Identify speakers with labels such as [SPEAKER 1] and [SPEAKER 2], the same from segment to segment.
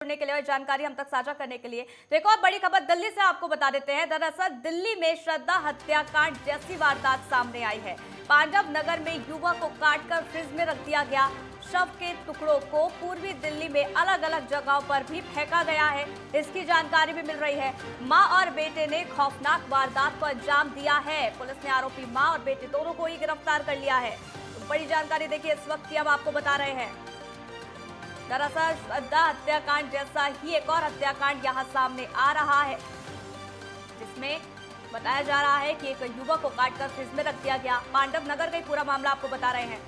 [SPEAKER 1] जुड़ने के लिए और जानकारी हम तक साझा करने के लिए। तो एक और बड़ी खबर दिल्ली से आपको बता देते हैं। दरअसल दिल्ली में श्रद्धा हत्याकांड जैसी वारदात सामने आई है। पांडव नगर में युवक को काटकर फ्रिज में रख दिया गया। शव के टुकड़ों को पूर्वी दिल्ली में अलग अलग जगहों पर भी फेंका गया है। इसकी जानकारी भी मिल रही है। मां और बेटे ने खौफनाक वारदात को अंजाम दिया है। पुलिस ने आरोपी मां और बेटे दोनों को ही गिरफ्तार कर लिया है। तो बड़ी जानकारी देखिए इस वक्त की हम आपको बता रहे हैं। दरअसल श्रद्धा हत्याकांड जैसा ही एक और हत्याकांड यहां सामने आ रहा है, जिसमें बताया जा रहा है कि एक युवक को काटकर फ्रिज में रख दिया गया। पांडव नगर का ही पूरा मामला आपको बता रहे हैं।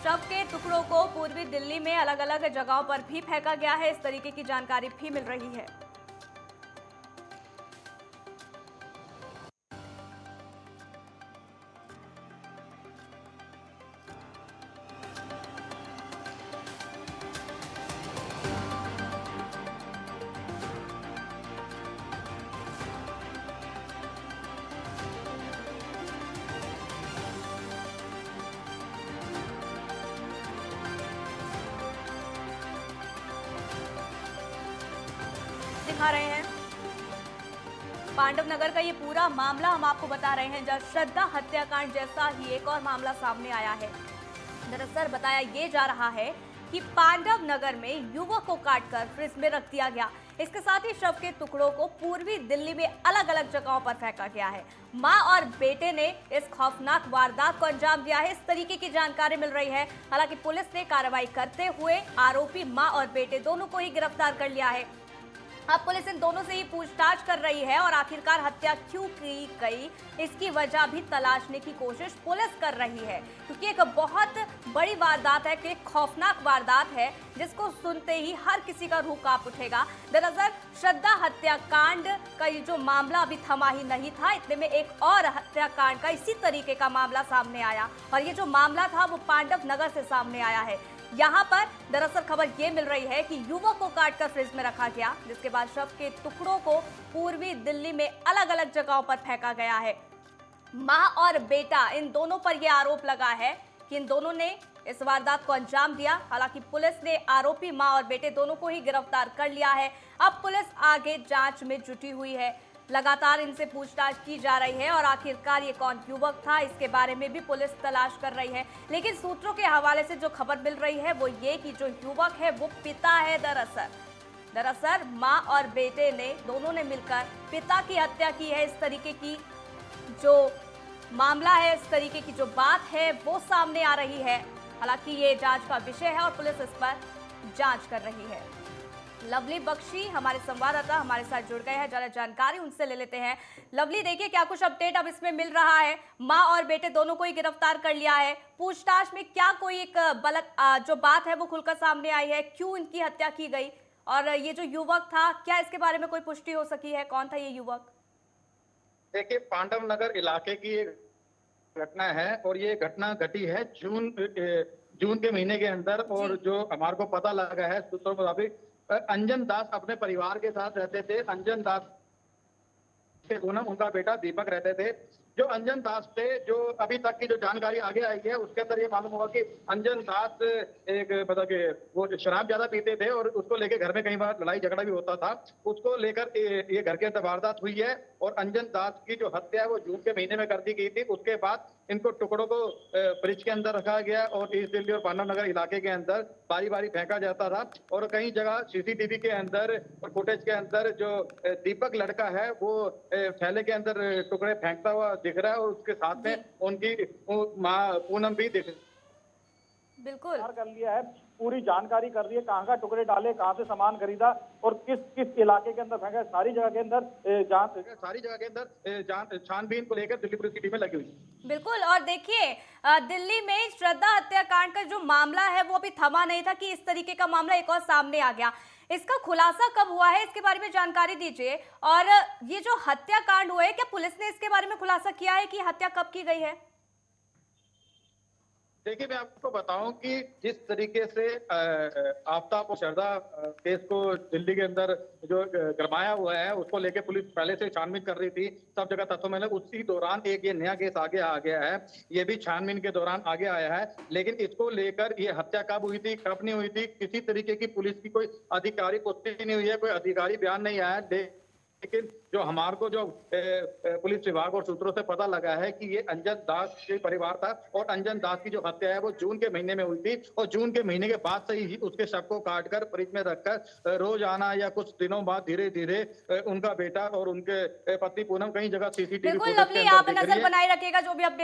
[SPEAKER 1] शव के टुकड़ों को पूर्वी दिल्ली में अलग अलग जगहों पर भी फेंका गया है। इस तरीके की जानकारी भी मिल रही है। दिखा रहे हैं पांडव नगर का ये पूरा मामला हम आपको बता रहे हैं, जहां श्रद्धा हत्याकांड जैसा ही एक और मामला सामने आया है। दरअसल बताया ये जा रहा है कि पांडव नगर में युवक को काटकर फ्रिज में रख दिया गया। इसके साथ ही शव के टुकड़ों को पूर्वी दिल्ली में अलग अलग जगहों पर फेंका गया है। मां और बेटे ने इस खौफनाक वारदात को अंजाम दिया है। इस तरीके की जानकारी मिल रही है। हालांकि पुलिस ने कार्रवाई करते हुए आरोपी मां और बेटे दोनों को ही गिरफ्तार कर लिया है। अब पुलिस इन दोनों से ही पूछताछ कर रही है और आखिरकार हत्या क्यों की गई, इसकी वजह भी तलाशने की कोशिश पुलिस कर रही है। क्योंकि एक बहुत बड़ी वारदात है, कि खौफनाक वारदात है, जिसको सुनते ही हर किसी का रूह कांप उठेगा। दरअसल श्रद्धा हत्याकांड का ये जो मामला अभी थमा ही नहीं था, इतने में एक और हत्याकांड का इसी तरीके का मामला सामने आया और ये जो मामला था वो पांडव नगर से सामने आया है। यहाँ पर दरअसल खबर ये मिल रही है कि युवक को काटकर फ्रिज में रखा गया, जिसके बाद शव के टुकड़ों को पूर्वी दिल्ली में अलग अलग जगहों पर फेंका गया है। मां और बेटा, इन दोनों पर यह आरोप लगा है कि इन दोनों ने इस वारदात को अंजाम दिया। हालांकि पुलिस ने आरोपी मां और बेटे दोनों को ही गिरफ्तार कर लिया है। अब पुलिस आगे जांच में जुटी हुई है। लगातार इनसे पूछताछ की जा रही है और आखिरकार ये कौन युवक था, इसके बारे में भी पुलिस तलाश कर रही है। लेकिन सूत्रों के हवाले से जो खबर मिल रही है वो ये कि जो युवक है वो पिता है। दरअसल मां और बेटे ने दोनों ने मिलकर पिता की हत्या की है। इस तरीके की जो मामला है, इस तरीके की जो बात है वो सामने आ रही है। हालांकि ये जांच का विषय है और पुलिस इस पर जांच कर रही है। लवली बख्शी हमारे संवाददाता हमारे साथ जुड़ गए हैं, जरा जानकारी उनसे ले लेते हैं। लवली, देखिए क्या कुछ अपडेट अब इसमें मिल रहा है? मां और बेटे दोनों को ही गिरफ्तार कर लिया है। पूछताछ में क्या कोई एक जो बात है वो खुलकर सामने आई है? क्यों इनकी हत्या की गई? और ये जो युवक था, क्या इसके बारे में कोई पुष्टि हो सकी है? कौन था ये युवक?
[SPEAKER 2] देखिए, पांडव नगर इलाके की एक घटना है और ये घटना घटी है जून के महीने के अंदर। और जो हमारे को पता लगा है सूत्रों के मुताबिक, अंजन दास अपने परिवार के साथ रहते थे। अंजन दास के पूनम, उनका बेटा दीपक रहते थे। जो अंजन दास थे, जो अभी तक की जो जानकारी आगे आई है उसके अंदर ये मालूम हुआ कि अंजन दास एक मतलब कि वो शराब ज्यादा पीते थे और उसको लेकर घर में कई बार लड़ाई झगड़ा भी होता था। उसको लेकर ये घर के अंदर वारदात हुई है और अंजन दास की जो हत्या है वो जून के महीने में कर दी गई थी। उसके बाद इनको टुकड़ों को फ्रिज के अंदर रखा गया और ईस्ट दिल्ली और पांडव नगर इलाके के अंदर बारी बारी फेंका जाता था। और कई जगह सीसीटीवी के अंदर और फुटेज के अंदर जो दीपक लड़का है वो थैले के अंदर टुकड़े फेंकता हुआ दिख रहा है और उसके साथ में उनकी मां पूनम भी दिख
[SPEAKER 1] बिल्कुल
[SPEAKER 3] कर लिया है। पूरी जानकारी कर दी है, कहाँ टुकड़े डाले, कहाँ से सामान खरीदा और किस किस इलाके के अंदर फेंका, सारी जगह के अंदर
[SPEAKER 2] छानबीन को लेकर दिल्ली पुलिस की टीमें लगी हुई।
[SPEAKER 1] बिल्कुल। और देखिए दिल्ली में श्रद्धा हत्याकांड का जो मामला है वो अभी थमा नहीं था कि इस तरीके का मामला एक और सामने आ गया। इसका खुलासा कब हुआ है, इसके बारे में जानकारी दीजिए। और ये जो हत्याकांड हुआ है, क्या पुलिस ने इसके बारे में खुलासा किया है कि हत्या कब की गई है?
[SPEAKER 2] देखिए, मैं आपको बताऊं कि जिस तरीके से आफ्ताब और श्रद्धा केस को दिल्ली के अंदर जो गरमाया हुआ है, उसको लेके पुलिस पहले से छानबीन कर रही थी, सब जगह तथ्यों में उसी दौरान एक ये नया केस आगे आ गया है। ये भी छानबीन के दौरान आगे आया है, लेकिन इसको लेकर ये हत्या कब हुई थी, कब नहीं हुई थी, किसी तरीके की पुलिस की कोई आधिकारिक पुष्टि नहीं हुई है, कोई अधिकारी बयान नहीं आया। लेकिन जो हमारे को जो पुलिस विभाग और सूत्रों से पता लगा है कि ये अंजन दास के परिवार था और अंजन दास की जो हत्या है वो जून के महीने में हुई थी और जून के महीने के बाद से ही उसके शव को काटकर फ्रिज में रखकर रोज आना या कुछ दिनों बाद धीरे धीरे उनका बेटा और उनके पत्नी पूनम कई जगह सीसीटीवी
[SPEAKER 1] बिल्कुल
[SPEAKER 2] फुटेज के
[SPEAKER 1] लवली,
[SPEAKER 2] अंदर
[SPEAKER 1] आप
[SPEAKER 2] दिख रही
[SPEAKER 1] नजर
[SPEAKER 2] है।
[SPEAKER 1] बनाए रखिएगा जो भी अपडेट